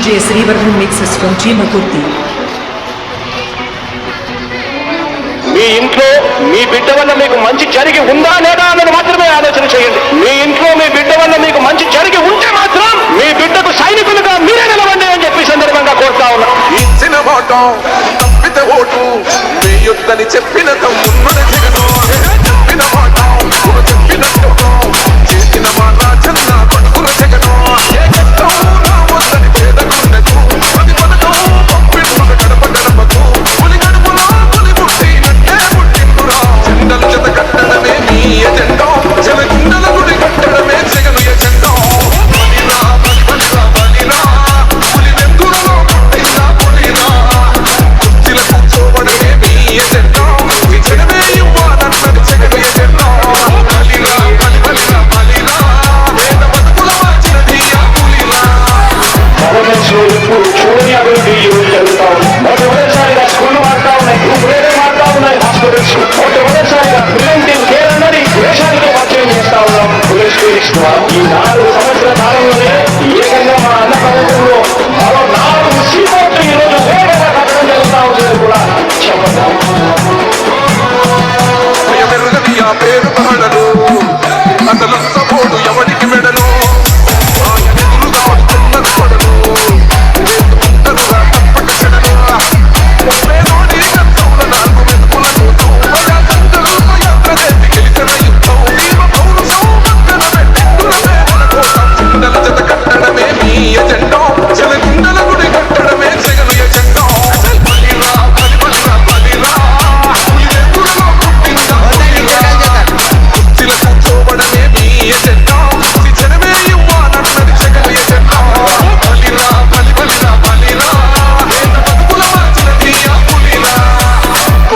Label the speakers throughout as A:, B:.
A: DJ Srivarman mixes from Chimakurti.
B: మీ ఇంట్లో మీ బిడ్డ వల్ల మీకు మంచి జరిగి ఉందా లేదా అన్నది మాత్రమే ఆలోచన చేయండి. మీ ఇంట్లో మీ బిడ్డ వల్ల మీకు మంచి జరిగి ఉంటే మాత్రం మీ బిడ్డకు సైనికులుగా మీరే నిలవండి అని చెప్పి సందర్భంగా కోరుతా ఉన్నా.
C: ఇచ్చిన మాట తప్పితే ఓటు వేయొద్దని చెప్పిన తమ్మున్న జగను చెప్పిన మాట చెప్పినట్టు చేసిన మాట చంద కొడుకుల జగను
B: ఈ 4 సంవత్సరాల కాలంలోనే ఏకంగా మా అన్న ప్రభుత్వంలో మరో 4 సీట్లు ఈరోజు వేగంగా కట్టడం జరుగుతా ఉంటుంది కూడా చెప్పండి.
C: పేరు పాడలు అసలు సపోర్టు ఎవరికి మెడలు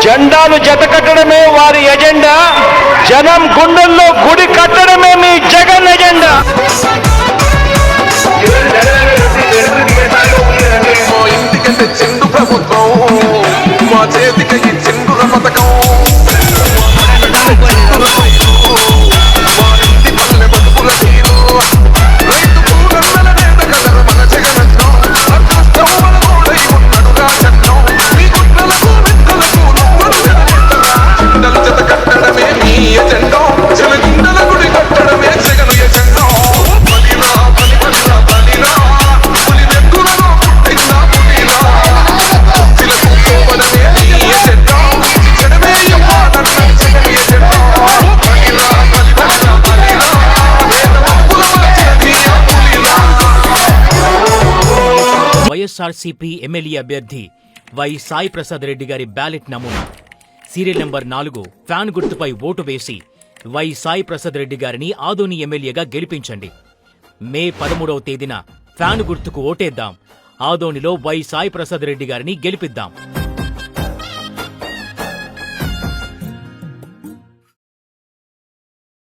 B: జెండాలు జత కట్టడమే వారి ఎజెండా, జనం గుండెల్లో గుడి కట్టడమే మీ జగన్ ఎజెండా.
C: మా ఇంటికి తెచ్చిండు ప్రభుత్వం, మా చేతికి ఇచ్చిండు పథకం.
D: వైఎస్ఆర్సీపీ ఎమ్మెల్యే అభ్యర్థి వై సాయి ప్రసాద్ రెడ్డి గారి బ్యాలెట్ నమూనా సీరియల్ నంబర్ 4 ఫ్యాన్ గుర్తుపై ఓటు వేసి వై సాయి ప్రసాద్ రెడ్డి గారిని ఆదోని ఎమ్మెల్యేగా గెలిపించండి. మే 13వ తేదీన ఫ్యాన్ గుర్తుకు ఓటేద్దాం. ఆదోనిలో వై సాయి ప్రసాద్ రెడ్డి గారిని గెలిపిద్దాం.